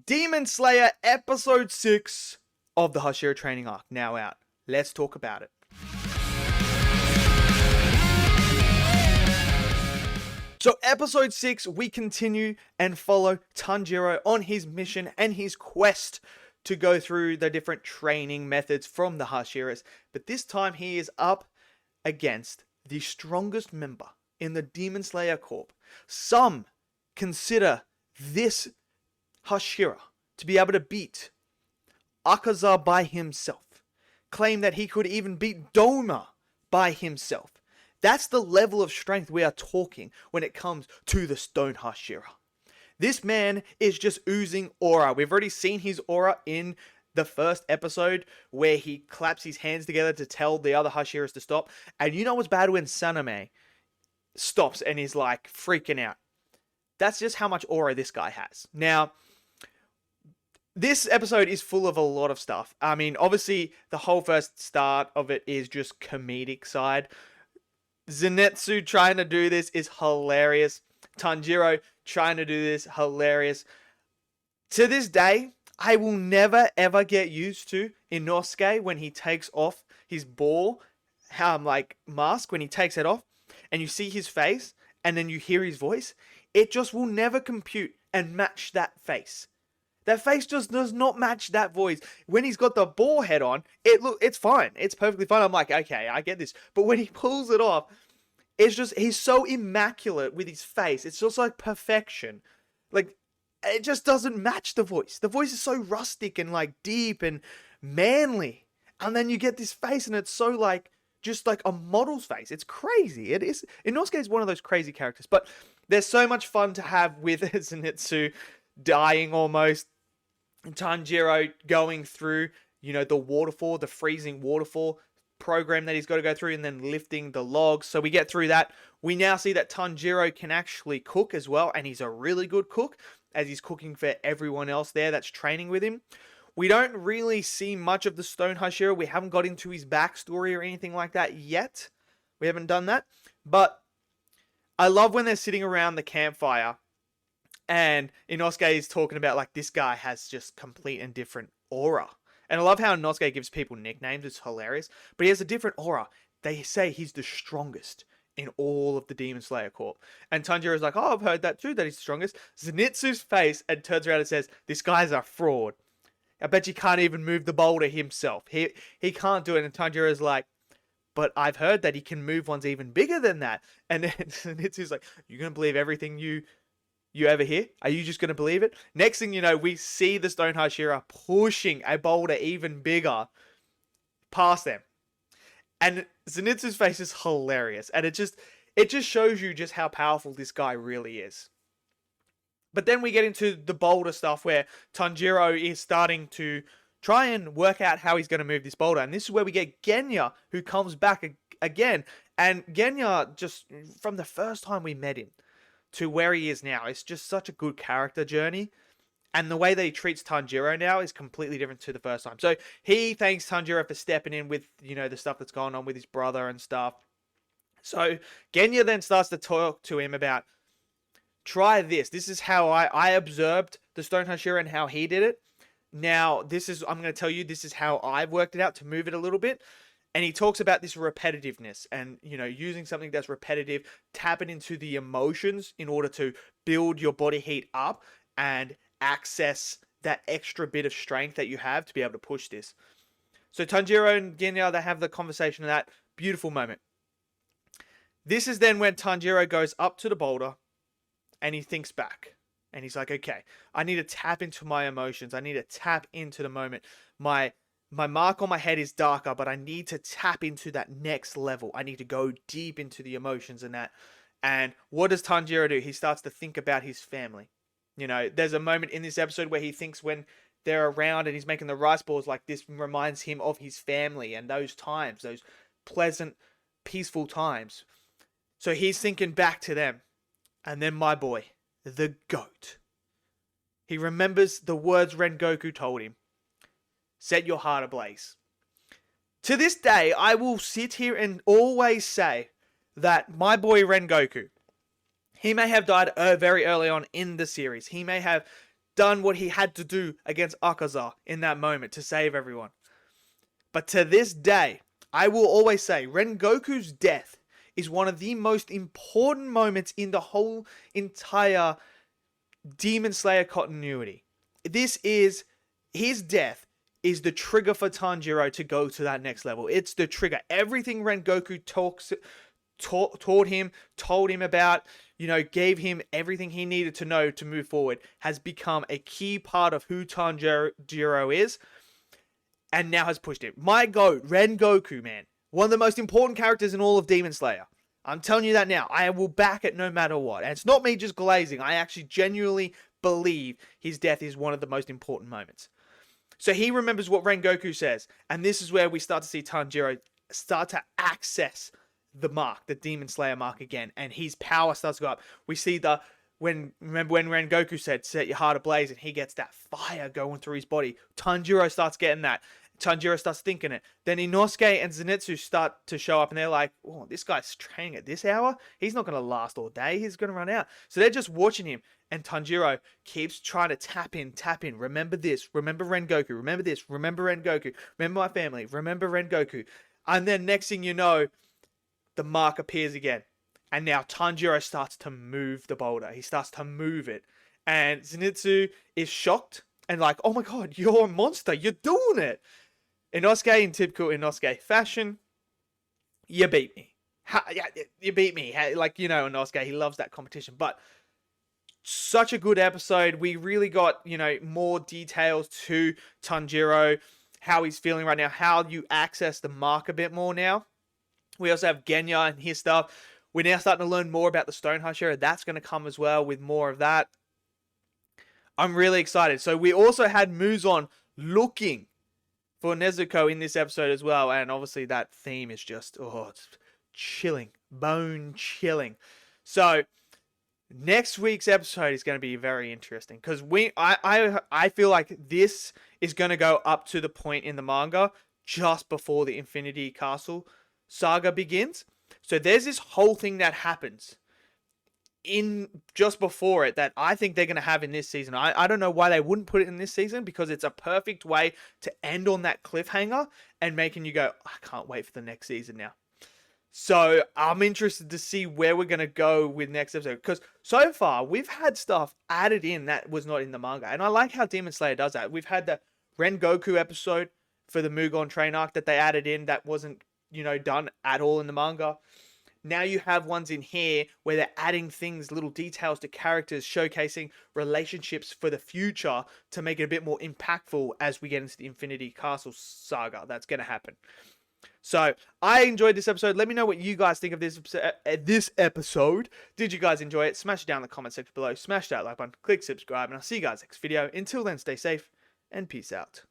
Demon Slayer Episode 6 of the Hashira training arc now out. Let's talk about it. So Episode 6, we continue and follow Tanjiro on his mission and his quest to go through the different training methods from the Hashiras. But this time he is up against the strongest member in the Demon Slayer Corps. Some consider this Hashira to be able to beat Akaza by himself. Claim that he could even beat Doma by himself. That's the level of strength we are talking when it comes to the Stone Hashira. This man is just oozing aura. We've already seen his aura in the first episode where he claps his hands together to tell the other Hashiras to stop. And you know what's bad when Saname stops and is like freaking out. That's just how much aura this guy has. Now, this episode is full of a lot of stuff. I mean, obviously, the whole first start of it is just comedic side. Zenitsu trying to do this is hilarious. Tanjiro trying to do this, hilarious. To this day, I will never ever get used to Inosuke when he takes off his ball, mask, when he takes it off, and you see his face, and then you hear his voice. It just will never compute and match that face. That face just does not match that voice. When he's got the ball head on, it's fine. It's perfectly fine. I'm like, okay, I get this. But when he pulls it off, it's just, he's so immaculate with his face. It's just like perfection. Like, it just doesn't match the voice. The voice is so rustic and like deep and manly. And then you get this face and it's so like, just like a model's face. It's crazy. It is. Inosuke is one of those crazy characters. But there's so much fun to have with Zenitsu dying almost. Tanjiro going through, the waterfall, the freezing waterfall program that he's got to go through, and then lifting the logs. So we get through that. We now see that Tanjiro can actually cook as well, and he's a really good cook, as he's cooking for everyone else there that's training with him. We don't really see much of the Stone Hashira. We haven't got into his backstory or anything like that yet. We haven't done that. But I love when they're sitting around the campfire and Inosuke is talking about, like, this guy has just complete and different aura. And I love how Inosuke gives people nicknames. It's hilarious. But he has a different aura. They say he's the strongest in all of the Demon Slayer Corps. And Tanjiro's like, oh, I've heard that too, that he's the strongest. Zenitsu's face and turns around and says, this guy's a fraud. I bet you can't even move the boulder himself. He can't do it. And Tanjiro's like, but I've heard that he can move ones even bigger than that. And then Zenitsu's like, you're going to believe everything you ever hear? Are you just going to believe it? Next thing you know, we see the Stone Hashira pushing a boulder even bigger past them. And Zenitsu's face is hilarious. And it just shows you just how powerful this guy really is. But then we get into the boulder stuff where Tanjiro is starting to try and work out how he's going to move this boulder. And this is where we get Genya, who comes back again. And Genya, just from the first time we met him to where he is now, it's just such a good character journey. And the way that he treats Tanjiro now is completely different to the first time. So he thanks Tanjiro for stepping in with, the stuff that's going on with his brother and stuff. So Genya then starts to talk to him about, try this. This is how I observed the Stone Hashira and how he did it. Now, I'm going to tell you, this is how I've worked it out to move it a little bit. And he talks about this repetitiveness and, using something that's repetitive, tapping into the emotions in order to build your body heat up and access that extra bit of strength that you have to be able to push this. So Tanjiro and Genya, they have the conversation of that beautiful moment. This is then when Tanjiro goes up to the boulder and he thinks back. And he's like, okay, I need to tap into my emotions. I need to tap into the moment. My mark on my head is darker, but I need to tap into that next level. I need to go deep into the emotions and that. And what does Tanjiro do? He starts to think about his family. There's a moment in this episode where he thinks when they're around and he's making the rice balls, like, this reminds him of his family and those times, those pleasant, peaceful times. So he's thinking back to them. And then my boy, the GOAT. He remembers the words Rengoku told him. Set your heart ablaze. To this day, I will sit here and always say that my boy Rengoku, he may have died very early on in the series. He may have done what he had to do against Akaza in that moment to save everyone. But to this day, I will always say Rengoku's death is one of the most important moments in the whole entire Demon Slayer continuity. His death is the trigger for Tanjiro to go to that next level. It's the trigger. Everything Rengoku told him about, gave him everything he needed to know to move forward, has become a key part of who Tanjiro is, and now has pushed him. My goat, Rengoku, man. One of the most important characters in all of Demon Slayer. I'm telling you that now. I will back it no matter what. And it's not me just glazing. I actually genuinely believe his death is one of the most important moments. So he remembers what Rengoku says. And this is where we start to see Tanjiro start to access the mark, the Demon Slayer mark again. And his power starts to go up. We see remember when Rengoku said, set your heart ablaze, and he gets that fire going through his body. Tanjiro starts getting that. Tanjiro starts thinking it. Then Inosuke and Zenitsu start to show up, and they're like, oh, this guy's training at this hour? He's not going to last all day. He's going to run out. So they're just watching him, and Tanjiro keeps trying to tap in. Remember this. Remember Rengoku. Remember this. Remember Rengoku. Remember my family. Remember Rengoku. And then next thing you know, the mark appears again. And now Tanjiro starts to move the boulder. He starts to move it. And Zenitsu is shocked and like, oh my god, you're a monster. You're doing it. Inosuke, in typical Inosuke fashion, you beat me. You beat me. Inosuke, he loves that competition. But such a good episode. We really got, more details to Tanjiro, how he's feeling right now, how you access the mark a bit more now. We also have Genya and his stuff. We're now starting to learn more about the Stone Hashira. That's going to come as well with more of that. I'm really excited. So we also had Muzan looking for Nezuko in this episode as well. And obviously that theme is just, it's chilling. Bone chilling. So next week's episode is going to be very interesting. Because I feel like this is going to go up to the point in the manga just before the Infinity Castle saga begins. So there's this whole thing that happens in just before it that I think they're going to have in this season. I don't know why they wouldn't put it in this season, because it's a perfect way to end on that cliffhanger and making you go, I can't wait for the next season now. So I'm interested to see where we're going to go with next episode, because so far we've had stuff added in that was not in the manga. And I like how Demon Slayer does that. We've had the Rengoku episode for the Mugen Train arc that they added in that wasn't, done at all in the manga. Now you have ones in here where they're adding things, little details to characters, showcasing relationships for the future to make it a bit more impactful as we get into the Infinity Castle saga. That's going to happen. So I enjoyed this episode. Let me know what you guys think of this episode. Did you guys enjoy it? Smash it down in the comment section below. Smash that like button. Click subscribe. And I'll see you guys next video. Until then, stay safe and peace out.